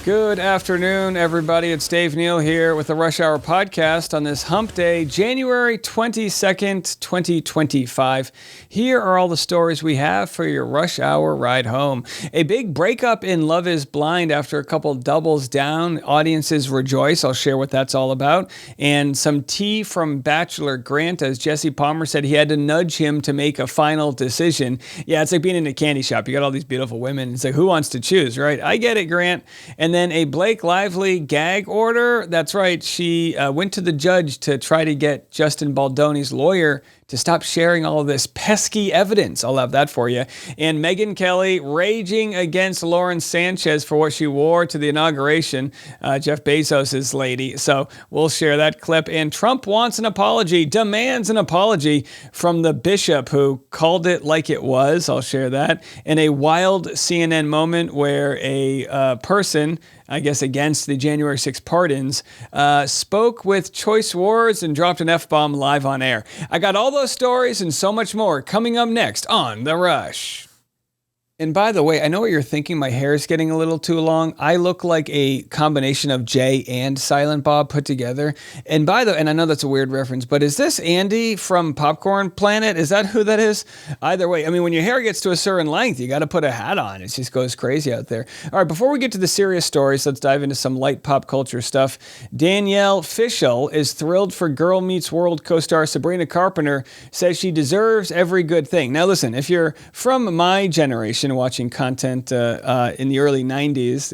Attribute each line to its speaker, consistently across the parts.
Speaker 1: Good afternoon, everybody. It's Dave Neal here with the Rush Hour podcast on this hump day, January 22nd, 2025. Here are all the stories we have for your Rush Hour ride home. A big breakup in Love is Blind after a couple doubles down. Audiences rejoice. I'll share what that's all about. And some tea from Bachelor Grant, as Jesse Palmer said he had to nudge him to make a final decision. Yeah, it's like being in a candy shop. You got all these beautiful women. It's like, who wants to choose, right? I get it, Grant. And then a Blake Lively gag order. That's right. She went to the judge to try to get Justin Baldoni's lawyer to stop sharing all of this pesky evidence. I'll have that for you. And Megyn Kelly raging against Lauren Sanchez for what she wore to the inauguration, Jeff Bezos' lady. So we'll share that clip. And Trump wants an apology, demands an apology from the bishop who called it like it was. I'll share that. And a wild CNN moment where a person, I guess against the January 6th pardons, spoke with choice words and dropped an F-bomb live on air. I got all those stories and so much more coming up next on The Rush. And by the way, I know what you're thinking. My hair is getting a little too long. I look like a combination of Jay and Silent Bob put together. And and I know that's a weird reference, but is this Andy from Popcorn Planet? Is that who that is? Either way, I mean, when your hair gets to a certain length, you got to put a hat on. It just goes crazy out there. All right, before we get to the serious stories, let's dive into some light pop culture stuff. Danielle Fishel is thrilled for Girl Meets World co-star Sabrina Carpenter, says she deserves every good thing. Now listen, if you're from my generation, watching content in the early 90s,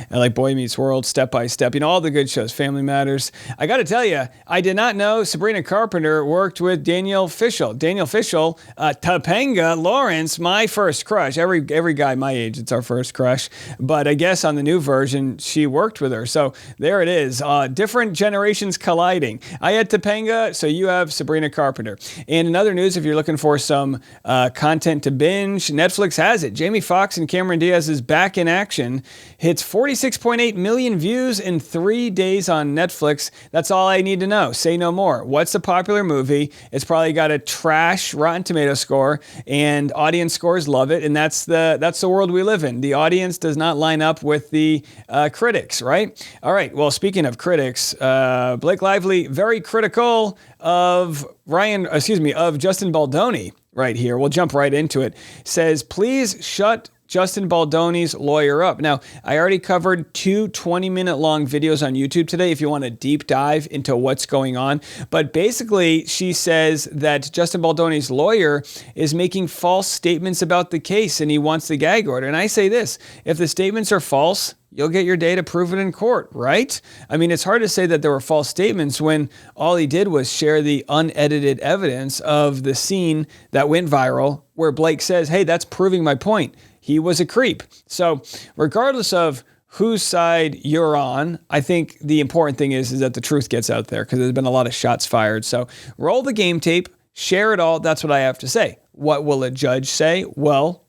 Speaker 1: like Boy Meets World, Step by Step, all the good shows, Family Matters. I got to tell you, I did not know Sabrina Carpenter worked with Danielle Fishel. Danielle Fishel, Topanga Lawrence, my first crush. Every guy my age, it's our first crush. But I guess on the new version, she worked with her. So there it is. Different generations colliding. I had Topanga, so you have Sabrina Carpenter. And in other news, if you're looking for some content to binge, Netflix has it. Jamie Foxx and Cameron Diaz is back in action. Hits 46.8 million views in 3 days on Netflix. That's all I need to know. Say no more. What's a popular movie? It's probably got a trash Rotten Tomato score, and audience scores love it. And that's the world we live in. The audience does not line up with the critics, right? All right. Well, speaking of critics, Blake Lively very critical of Justin Baldoni. Right here. We'll jump right into it. Says, please shut Justin Baldoni's lawyer up. Now, I already covered 2 20-minute long videos on YouTube today if you want a deep dive into what's going on. But basically, she says that Justin Baldoni's lawyer is making false statements about the case and he wants the gag order. And I say this, if the statements are false, you'll get your day to prove it in court, right? I mean, it's hard to say that there were false statements when all he did was share the unedited evidence of the scene that went viral where Blake says, hey, that's proving my point. He was a creep. So regardless of whose side you're on, I think the important thing is that the truth gets out there because there's been a lot of shots fired. So roll the game tape, share it all. That's what I have to say. What will a judge say? Well,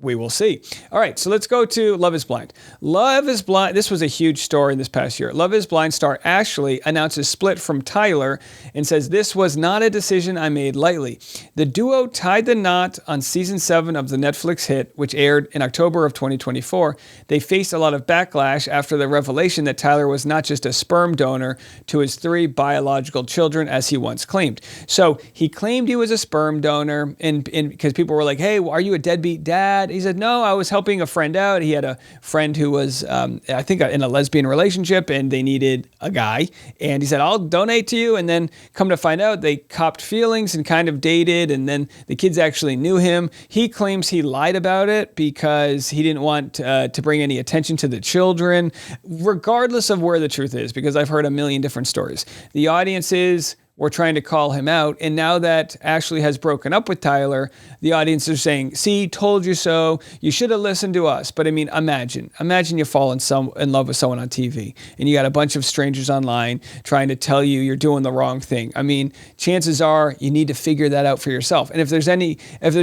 Speaker 1: we will see. All right, so let's go to Love is Blind. Love is Blind. This was a huge story this past year. Love is Blind star Ashley announces split from Tyler and says, this was not a decision I made lightly. The duo tied the knot on season 7 of the Netflix hit, which aired in October of 2024. They faced a lot of backlash after the revelation that Tyler was not just a sperm donor to his 3 biological children, as he once claimed. So he claimed he was a sperm donor, and because people were like, hey, are you a deadbeat dad? He said, no, I was helping a friend out. He had a friend who was, I think, in a lesbian relationship, and they needed a guy. And he said, I'll donate to you. And then come to find out, they copped feelings and kind of dated. And then the kids actually knew him. He claims he lied about it because he didn't want to bring any attention to the children, regardless of where the truth is, because I've heard a million different stories. The audience is, we're trying to call him out. And now that Ashley has broken up with Tyler, the audience is saying, see, told you so. You should have listened to us. But I mean, imagine you fall in love with someone on TV and you got a bunch of strangers online trying to tell you you're doing the wrong thing. I mean, chances are you need to figure that out for yourself. And if there's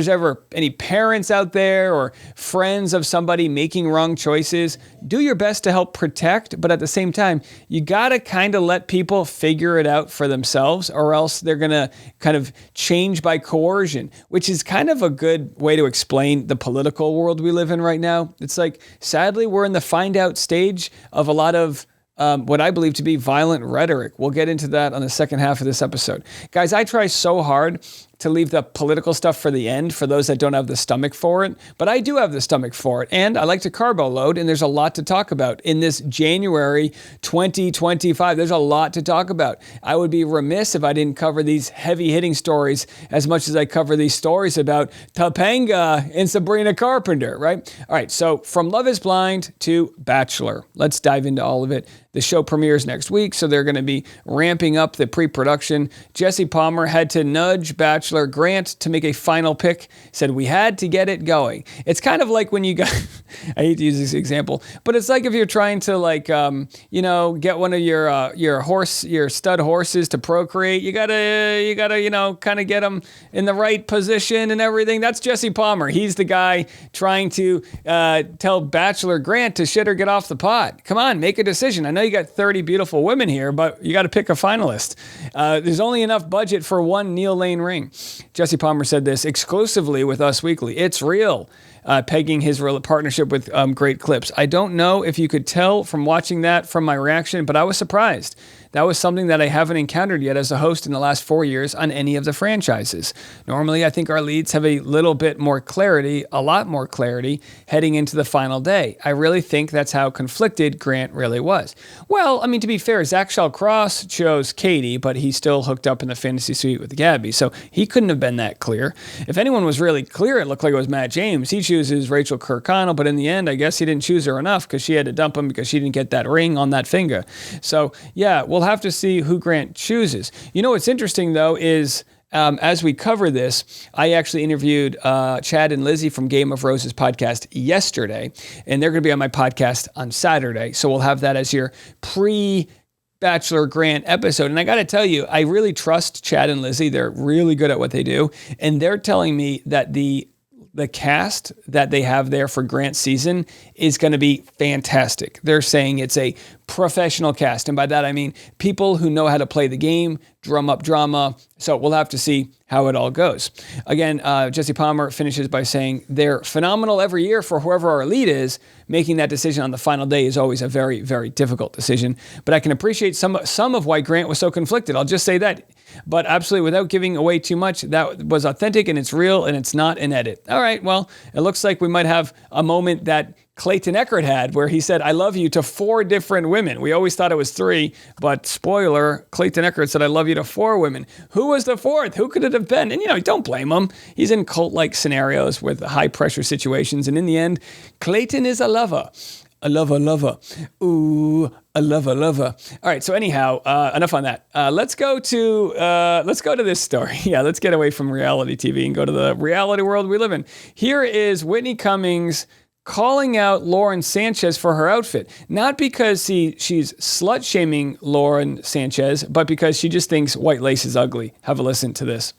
Speaker 1: ever any parents out there or friends of somebody making wrong choices, do your best to help protect. But at the same time, you got to kind of let people figure it out for themselves. themselves, or else they're going to kind of change by coercion, which is kind of a good way to explain the political world we live in right now. It's like, sadly, we're in the find out stage of a lot of what I believe to be violent rhetoric. We'll get into that on the second half of this episode. Guys, I try so hard to leave the political stuff for the end for those that don't have the stomach for it. But I do have the stomach for it. And I like to carbo load, and there's a lot to talk about. In this January 2025, there's a lot to talk about. I would be remiss if I didn't cover these heavy-hitting stories as much as I cover these stories about Topanga and Sabrina Carpenter, right? All right, so from Love is Blind to Bachelor. Let's dive into all of it. The show premieres next week, so they're going to be ramping up the pre-production. Jesse Palmer had to nudge Bachelor Grant to make a final pick. Said we had to get it going. It's kind of like when you got, I hate to use this example, but it's like if you're trying to get one of your stud horses to procreate. You gotta kind of get them in the right position and everything. That's Jesse Palmer. He's the guy trying to tell Bachelor Grant to shit or get off the pot. Come on, make a decision. I know you got 30 beautiful women here, but you got to pick a finalist. There's only enough budget for one Neil Lane ring. Jesse Palmer said this exclusively with Us Weekly. It's real. Pegging his partnership with Great Clips. I don't know if you could tell from watching that from my reaction, but I was surprised. That was something that I haven't encountered yet as a host in the last 4 years on any of the franchises. Normally, I think our leads have a little bit more clarity, a lot more clarity, heading into the final day. I really think that's how conflicted Grant really was. Well, I mean, to be fair, Zach Shallcross chose Katie, but he still hooked up in the fantasy suite with Gabby, so he couldn't have been that clear. If anyone was really clear, it looked like it was Matt James. He chooses Rachel Kirkconnell, but in the end, I guess he didn't choose her enough because she had to dump him because she didn't get that ring on that finger. So, yeah, we'll have to see who Grant chooses. You know what's interesting, though, is as we cover this, I actually interviewed Chad and Lizzie from Game of Roses podcast yesterday, and they're going to be on my podcast on Saturday. So we'll have that as your Bachelor Grant episode. And I got to tell you, I really trust Chad and Lizzie. They're really good at what they do. And they're telling me that the cast that they have there for Grant's season is going to be fantastic. They're saying it's a professional cast. And by that, I mean people who know how to play the game, drum up drama. So we'll have to see how it all goes. Again, Jesse Palmer finishes by saying they're phenomenal every year for whoever our lead is. Making that decision on the final day is always a very, very difficult decision. But I can appreciate some of why Grant was so conflicted. I'll just say that. But absolutely, without giving away too much, that was authentic and it's real and it's not an edit. All right, well, it looks like we might have a moment that Clayton Echard had where he said, I love you to 4 different women. We always thought it was 3, but spoiler, Clayton Echard said, I love you to 4 women. Who was the 4th? Who could it have been? And, don't blame him. He's in cult-like scenarios with high-pressure situations. And in the end, Clayton is a lover. A lover. Ooh, a lover. All right. So anyhow, enough on that. Let's go to this story. Yeah. Let's get away from reality TV and go to the reality world we live in. Here is Whitney Cummings calling out Lauren Sanchez for her outfit. Not because she's slut-shaming Lauren Sanchez, but because she just thinks white lace is ugly. Have a listen to this.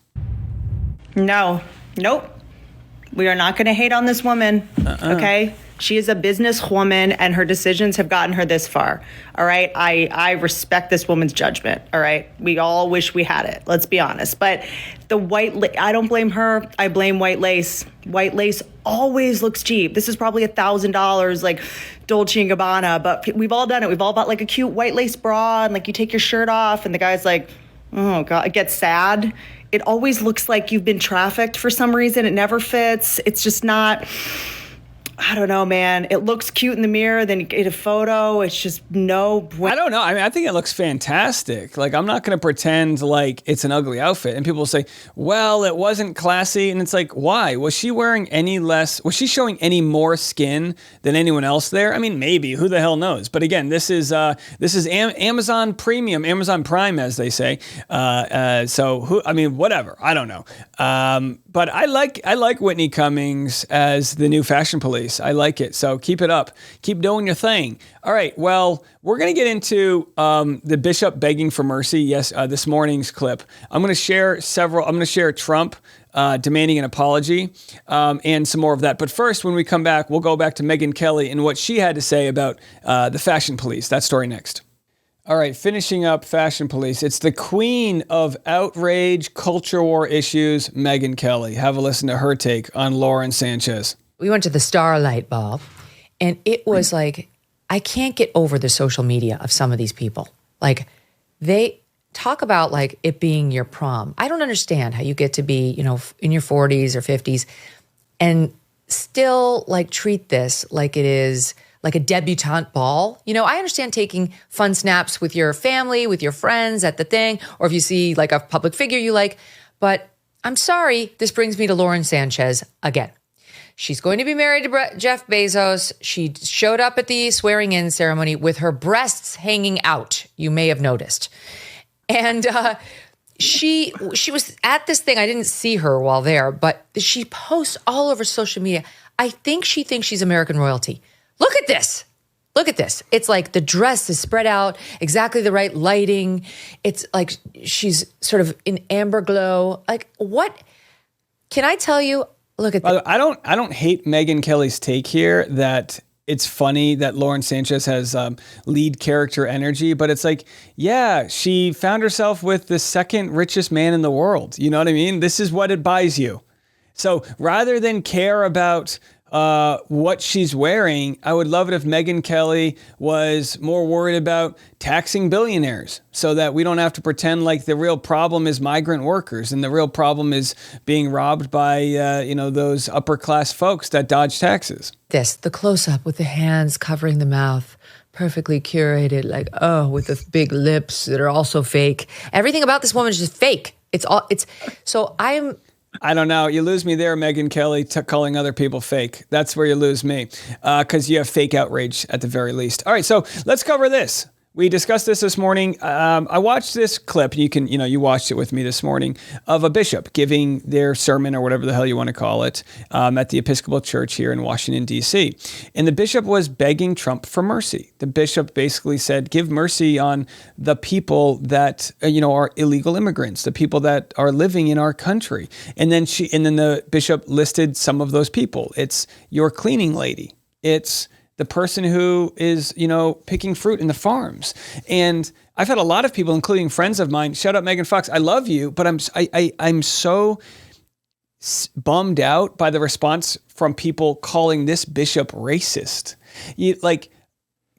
Speaker 2: Nope. We are not going to hate on this woman. Okay? She is a businesswoman, and her decisions have gotten her this far. All right? I respect this woman's judgment. All right? We all wish we had it. Let's be honest. But I don't blame her. I blame white lace. White lace always looks cheap. This is probably $1,000, like Dolce & Gabbana. But we've all done it. We've all bought like a cute white lace bra, and like you take your shirt off, and the guy's like, oh God, it gets sad. It always looks like you've been trafficked for some reason. It never fits. It's just not, I don't know, man. It looks cute in the mirror, then you get a photo. It's just no.
Speaker 1: I don't know. I mean, I think it looks fantastic. Like, I'm not going to pretend like it's an ugly outfit. And people will say, well, it wasn't classy. And it's like, why? Was she showing any more skin than anyone else there? I mean, maybe. Who the hell knows? But again, this is Amazon Premium, Amazon Prime, as they say. Whatever. I don't know. But I like Whitney Cummings as the new fashion police. I like it. So keep it up. Keep doing your thing. All right. Well, we're going to get into the bishop begging for mercy. Yes, this morning's clip. I'm going to share several. I'm going to share Trump demanding an apology and some more of that. But first, when we come back, we'll go back to Megyn Kelly and what she had to say about the fashion police. That story next. All right, finishing up Fashion Police. It's the queen of outrage, culture war issues, Megyn Kelly. Have a listen to her take on Lauren Sanchez.
Speaker 3: We went to the Starlight Ball, and it was like, I can't get over the social media of some of these people. Like, they talk about like it being your prom. I don't understand how you get to be, in your 40s or 50s and still like treat this like it is like a debutante ball. I understand taking fun snaps with your family, with your friends at the thing, or if you see like a public figure you like. But I'm sorry, this brings me to Lauren Sanchez again. She's going to be married to Jeff Bezos. She showed up at the swearing-in ceremony with her breasts hanging out. You may have noticed. And she was at this thing. I didn't see her while there, but she posts all over social media. I think she thinks she's American royalty. Look at this. Look at this. It's like the dress is spread out, exactly the right lighting. It's like she's sort of in amber glow. Like, what? Can I tell you? Look at this.
Speaker 1: I don't hate Megyn Kelly's take here that it's funny that Lauren Sanchez has lead character energy, but it's like, yeah, she found herself with the second richest man in the world. You know what I mean? This is what it buys you. So rather than care about what she's wearing, I would love it if Megyn Kelly was more worried about taxing billionaires so that we don't have to pretend like the real problem is migrant workers and the real problem is being robbed by, those upper class folks that dodge taxes.
Speaker 3: The close-up with the hands covering the mouth, perfectly curated, like, with the big lips that are also fake. Everything about this woman is just fake.
Speaker 1: I don't know. You lose me there, Megyn Kelly, calling other people fake. That's where you lose me, because you have fake outrage at the very least. All right, so let's cover this. We discussed this morning. I watched this clip. You watched it with me this morning of a bishop giving their sermon or whatever the hell you want to call it at the Episcopal Church here in Washington, D.C. And the bishop was begging Trump for mercy. The bishop basically said, give mercy on the people that, are illegal immigrants, the people that are living in our country. And then the bishop listed some of those people. It's your cleaning lady. It's the person who is, picking fruit in the farms. And I've had a lot of people, including friends of mine, shout out Megan Fox, I love you, but I'm so bummed out by the response from people calling this bishop racist.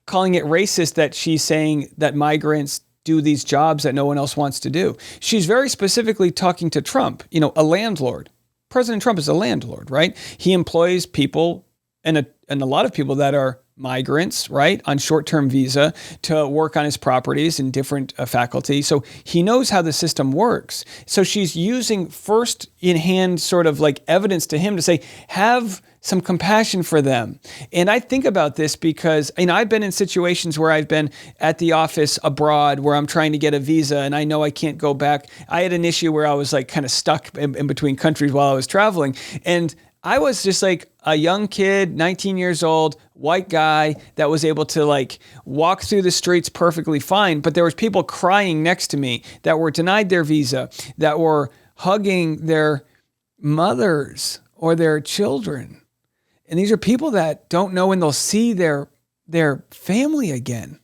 Speaker 1: Calling it racist that she's saying that migrants do these jobs that no one else wants to do. She's very specifically talking to Trump, a landlord. President Trump is a landlord, right? He employs people and a lot of people that are migrants, right, on short-term visa to work on his properties in different faculty. So he knows how the system works. So she's using first-in-hand sort of like evidence to him to say, have some compassion for them. And I think about this because I've been in situations where I've been at the office abroad where I'm trying to get a visa and I know I can't go back. I had an issue where I was like kind of stuck in between countries while I was traveling. And I was just like a young kid, 19 years old, white guy that was able to like walk through the streets perfectly fine. But there was people crying next to me that were denied their visa, that were hugging their mothers or their children. And these are people that don't know when they'll see their family again.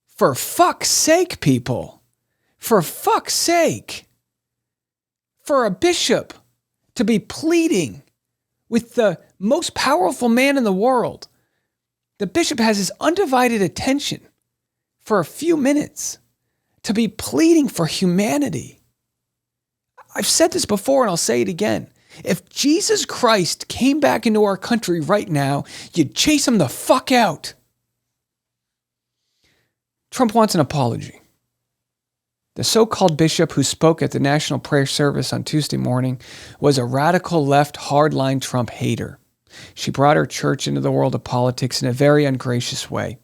Speaker 1: For fuck's sake, people. For fuck's sake. For a bishop to be pleading with the most powerful man in the world. The bishop has his undivided attention for a few minutes to be pleading for humanity. I've said this before and I'll say it again. If Jesus Christ came back into our country right now, you'd chase him the fuck out. Trump wants an apology. The so-called bishop who spoke at the National Prayer Service on Tuesday morning was a radical left hardline Trump hater. She brought her church into the world of politics in a very ungracious way.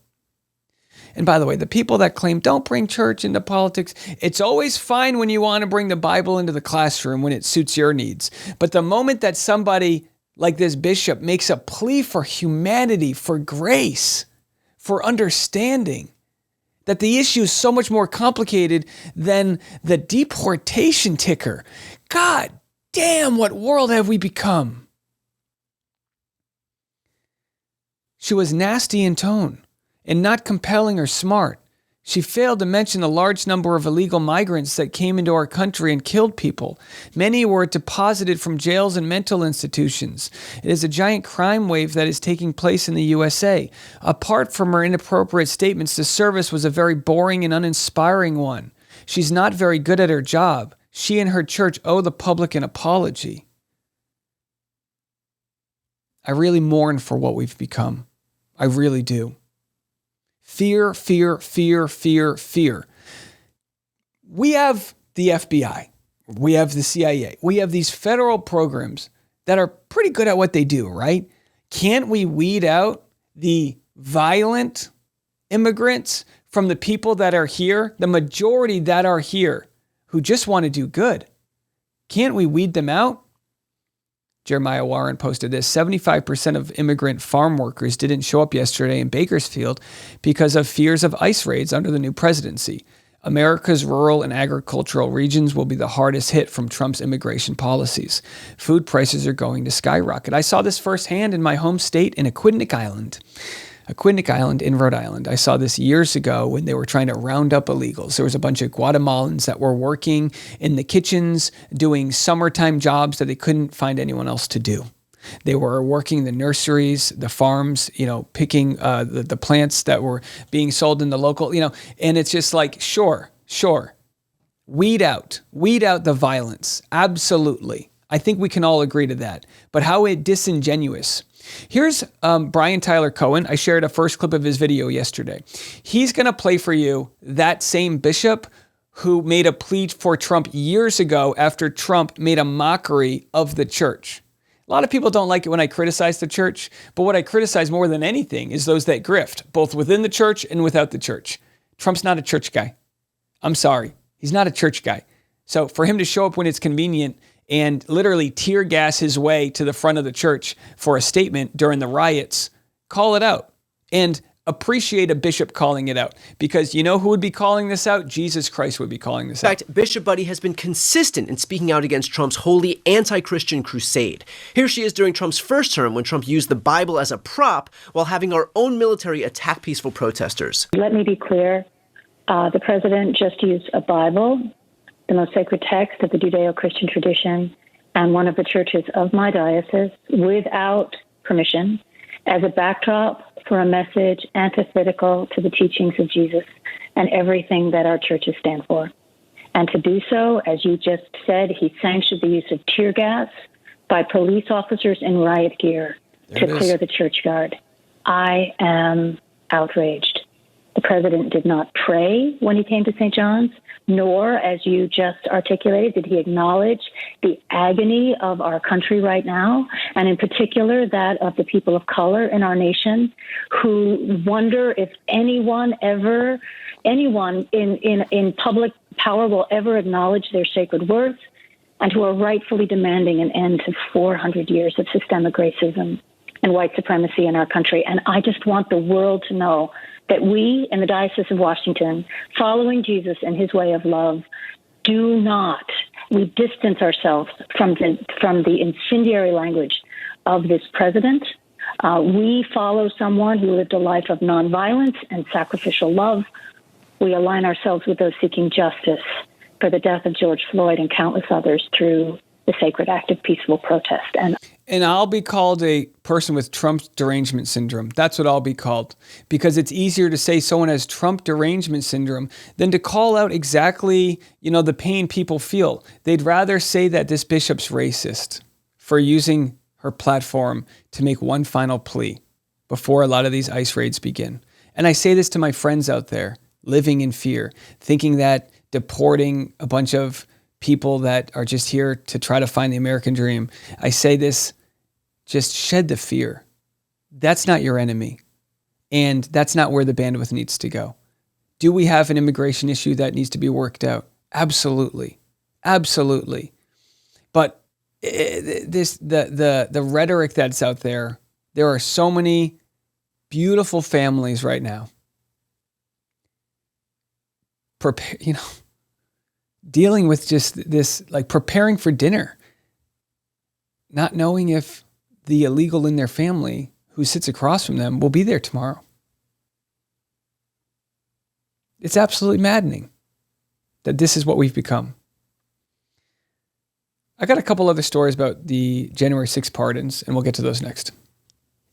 Speaker 1: And by the way, the people that claim don't bring church into politics, it's always fine when you want to bring the Bible into the classroom when it suits your needs. But the moment that somebody like this bishop makes a plea for humanity, for grace, for understanding, that the issue is so much more complicated than the deportation ticker. God damn, what world have we become? She was nasty in tone and not compelling or smart. She failed to mention the large number of illegal migrants that came into our country and killed people. Many were deposited from jails and mental institutions. It is a giant crime wave that is taking place in the USA. Apart from her inappropriate statements, the service was a very boring and uninspiring one. She's not very good at her job. She and her church owe the public an apology. I really mourn for what we've become. I really do. Fear, fear, fear, fear, fear. We have the FBI. We have the CIA. We have these federal programs that are pretty good at what they do, right? Can't we weed out the violent immigrants from the people that are here, the majority that are here, who just want to do good? Can't we weed them out? Jeremiah Warren posted this: 75% of immigrant farm workers didn't show up yesterday in Bakersfield because of fears of ICE raids under the new presidency. America's rural and agricultural regions will be the hardest hit from Trump's immigration policies. Food prices are going to skyrocket. I saw this firsthand in my home state in Aquidneck Island in Rhode Island. I saw this years ago when they were trying to round up illegals. There was a bunch of Guatemalans that were working in the kitchens, doing summertime jobs that they couldn't find anyone else to do. They were working the nurseries, the farms, picking the plants that were being sold in the local, and it's just like, sure. Weed out the violence. Absolutely. I think we can all agree to that. But how disingenuous. Here's Brian Tyler Cohen. I shared a first clip of his video yesterday. He's going to play for you that same bishop who made a plea for Trump years ago after Trump made a mockery of the church. A lot of people don't like it when I criticize the church, but what I criticize more than anything is those that grift, both within the church and without the church. Trump's not a church guy. I'm sorry. He's not a church guy. So for him to show up when it's convenient and literally tear gas his way to the front of the church for a statement during the riots, call it out and appreciate a bishop calling it out, because you know who would be calling this out? Jesus Christ would be calling this out.
Speaker 4: In fact, Bishop Buddy has been consistent in speaking out against Trump's wholly anti-Christian crusade. Here she is during Trump's first term when Trump used the Bible as a prop while having our own military attack peaceful protesters.
Speaker 5: Let me be clear. The president just used a Bible, the most sacred text of the Judeo-Christian tradition, and one of the churches of my diocese, without permission, as a backdrop for a message antithetical to the teachings of Jesus and everything that our churches stand for. And to do so, as you just said, he sanctioned the use of tear gas by police officers in riot gear to clear the church guard. I am outraged. The president did not pray when he came to St. John's, nor, as you just articulated, did he acknowledge the agony of our country right now, and in particular that of the people of color in our nation, who wonder if anyone in public power will ever acknowledge their sacred worth, and who are rightfully demanding an end to 400 years of systemic racism and white supremacy in our country. And I just want the world to know that we in the Diocese of Washington, following Jesus and his way of love, we distance ourselves from the incendiary language of this president. We follow someone who lived a life of nonviolence and sacrificial love. We align ourselves with those seeking justice for the death of George Floyd and countless others through the sacred act of peaceful protest. And
Speaker 1: I'll be called a person with Trump derangement syndrome. That's what I'll be called, because it's easier to say someone has Trump derangement syndrome than to call out exactly, the pain people feel. They'd rather say that this bishop's racist for using her platform to make one final plea before a lot of these ICE raids begin. And I say this to my friends out there living in fear, thinking that deporting a bunch of people that are just here to try to find the American dream. I say this, just shed the fear. That's not your enemy. And that's not where the bandwidth needs to go. Do we have an immigration issue that needs to be worked out? Absolutely. Absolutely. But the rhetoric that's out there are so many beautiful families right now. Dealing with just this, like preparing for dinner, not knowing if the illegal in their family who sits across from them will be there tomorrow. It's absolutely maddening that this is what we've become. I got a couple other stories about the January 6th pardons, and we'll get to those next.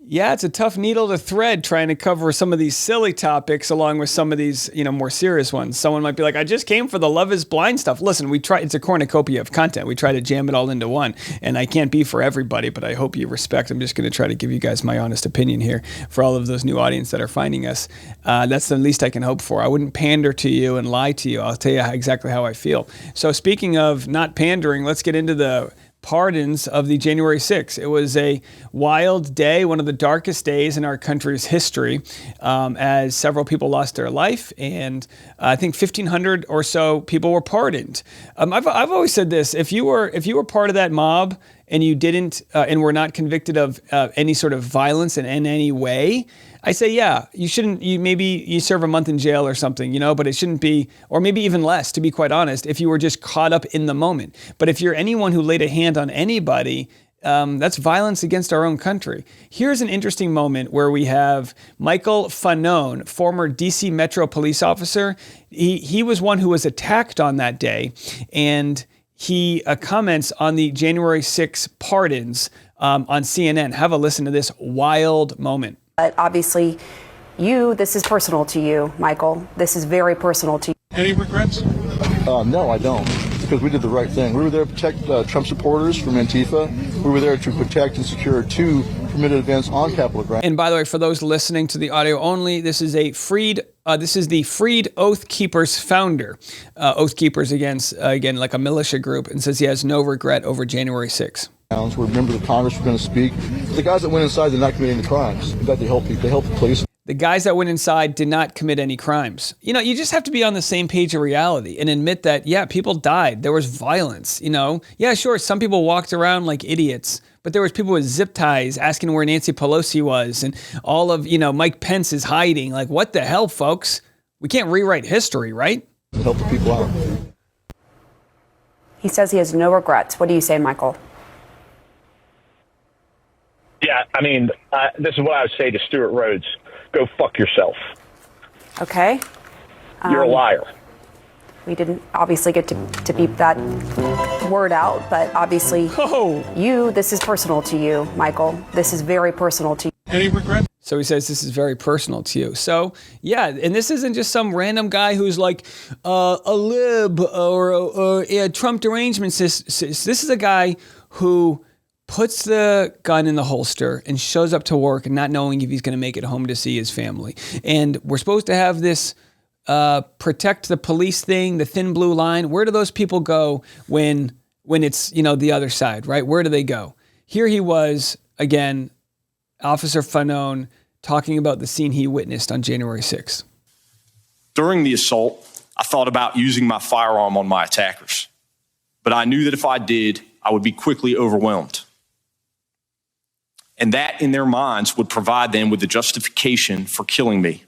Speaker 1: Yeah, it's a tough needle to thread trying to cover some of these silly topics along with some of these, more serious ones. Someone might be like, I just came for the Love is Blind stuff. Listen, it's a cornucopia of content. We try to jam it all into one, and I can't be for everybody, but I hope you respect. I'm just going to try to give you guys my honest opinion here for all of those new audience that are finding us. That's the least I can hope for. I wouldn't pander to you and lie to you. I'll tell you exactly how I feel. So speaking of not pandering, let's get into the pardons of the January 6th. It was a wild day, one of the darkest days in our country's history, as several people lost their life, and I think 1,500 or so people were pardoned. I've always said this: if you were part of that mob and you didn't and were not convicted of any sort of violence in any way, I say, yeah, you shouldn't. You serve a month in jail or something, but it shouldn't be, or maybe even less, to be quite honest, if you were just caught up in the moment. But if you're anyone who laid a hand on anybody, that's violence against our own country. Here's an interesting moment where we have Michael Fanone, former DC Metro police officer. He was one who was attacked on that day, and he comments on the January 6th pardons on CNN. Have a listen to this wild moment.
Speaker 6: But obviously, this is personal to you, Michael. This is very personal to you.
Speaker 7: Any regrets?
Speaker 8: No, I don't. Because we did the right thing. We were there to protect Trump supporters from Antifa. We were there to protect and secure 2 permitted events on Capitol ground.
Speaker 1: And by the way, for those listening to the audio only, this is the Freed Oath Keepers founder. Oath Keepers again, like a militia group, and says he has no regret over January 6th.
Speaker 8: Where members of Congress were going to speak. The guys that went inside did not commit any crimes. In fact, they helped people. They helped the police.
Speaker 1: The guys that went inside did not commit any crimes. You just have to be on the same page of reality and admit that, yeah, people died. There was violence, Yeah, sure, some people walked around like idiots, but there was people with zip ties asking where Nancy Pelosi was, and all of, Mike Pence is hiding. Like, what the hell, folks? We can't rewrite history, right?
Speaker 8: Help the people out.
Speaker 6: He says he has no regrets. What do you say, Michael?
Speaker 9: Yeah, this is what I would say to Stuart Rhodes. Go fuck yourself.
Speaker 6: Okay.
Speaker 9: You're a liar.
Speaker 6: We didn't obviously get to beep that word out, but obviously this is personal to you, Michael. This is very personal to you.
Speaker 7: Any regrets?
Speaker 1: So he says this is very personal to you. So, yeah, and this isn't just some random guy who's like a lib or a Trump derangement. This is a guy who puts the gun in the holster and shows up to work not knowing if he's going to make it home to see his family. And we're supposed to have this protect the police thing, the thin blue line. Where do those people go when it's, the other side, right? Where do they go? Here he was, again, Officer Fanone, talking about the scene he witnessed on January 6th.
Speaker 10: During the assault, I thought about using my firearm on my attackers, but I knew that if I did, I would be quickly overwhelmed. And that, in their minds, would provide them with the justification for killing me.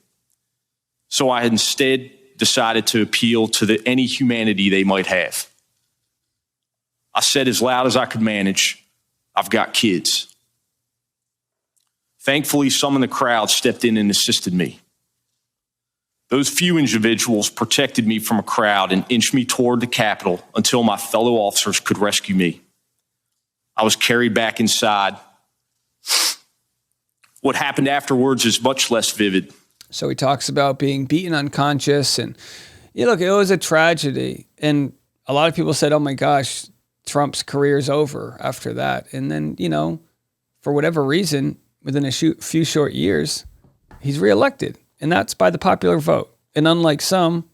Speaker 10: So I had instead decided to appeal to any humanity they might have. I said as loud as I could manage, I've got kids. Thankfully, some in the crowd stepped in and assisted me. Those few individuals protected me from a crowd and inched me toward the Capitol until my fellow officers could rescue me. I was carried back inside. What happened afterwards is much less vivid.
Speaker 1: So he talks about being beaten unconscious, and look, it was a tragedy. And a lot of people said, oh my gosh, Trump's career's over after that. And then, for whatever reason, within a few short years, he's reelected. And that's by the popular vote. And unlike some,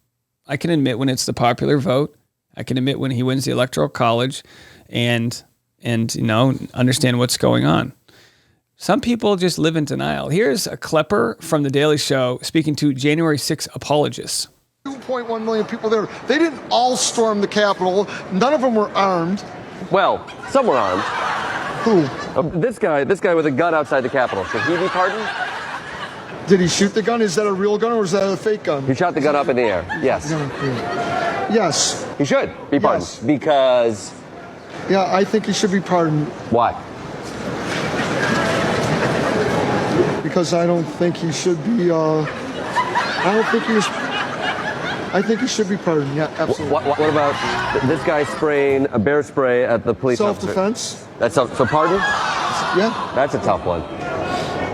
Speaker 1: I can admit when it's the popular vote. I can admit when he wins the Electoral College and understand what's going on. Some people just live in denial. Here's a Klepper from The Daily Show speaking to January 6 apologists.
Speaker 11: 2.1 million people there. They didn't all storm the Capitol. None of them were armed.
Speaker 12: Well, some were armed.
Speaker 11: Who?
Speaker 12: This guy with a gun outside the Capitol. Should he be pardoned?
Speaker 11: Did he shoot the gun? Is that a real gun or is that a fake gun?
Speaker 12: He shot the gun up in the air. Yes.
Speaker 11: Yes.
Speaker 12: He should be pardoned. Yes. Because...
Speaker 11: Yeah, I think he should be pardoned.
Speaker 12: Why? Because
Speaker 11: I don't think he should be, I don't think he was... I think he should be pardoned. Yeah, absolutely.
Speaker 12: What about this guy spraying a bear spray at the police officer?
Speaker 11: Self-defense.
Speaker 12: That's so pardon?
Speaker 11: Yeah.
Speaker 12: That's a tough one.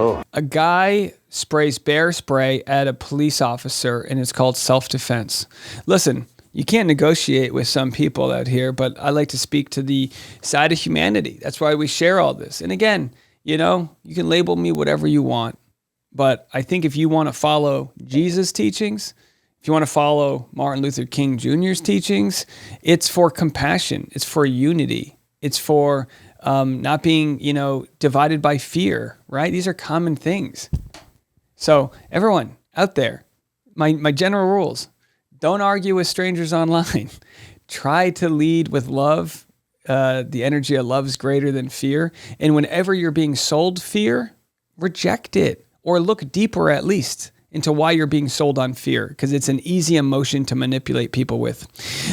Speaker 12: Oh.
Speaker 1: A guy sprays bear spray at a police officer, and it's called self-defense. Listen, you can't negotiate with some people out here, but I like to speak to the side of humanity. That's why we share all this. And again, you can label me whatever you want, but I think if you want to follow Jesus' teachings, if you want to follow Martin Luther King Jr.'s teachings, it's for compassion. It's for unity. It's for not being, divided by fear, right? These are common things. So everyone out there, my general rules: don't argue with strangers online. Try to lead with love. The energy of love is greater than fear. And whenever you're being sold fear, reject it, or look deeper at least into why you're being sold on fear, because it's an easy emotion to manipulate people with.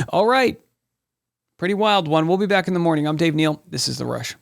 Speaker 1: All right. Pretty wild one. We'll be back in the morning. I'm Dave Neal. This is The Rush.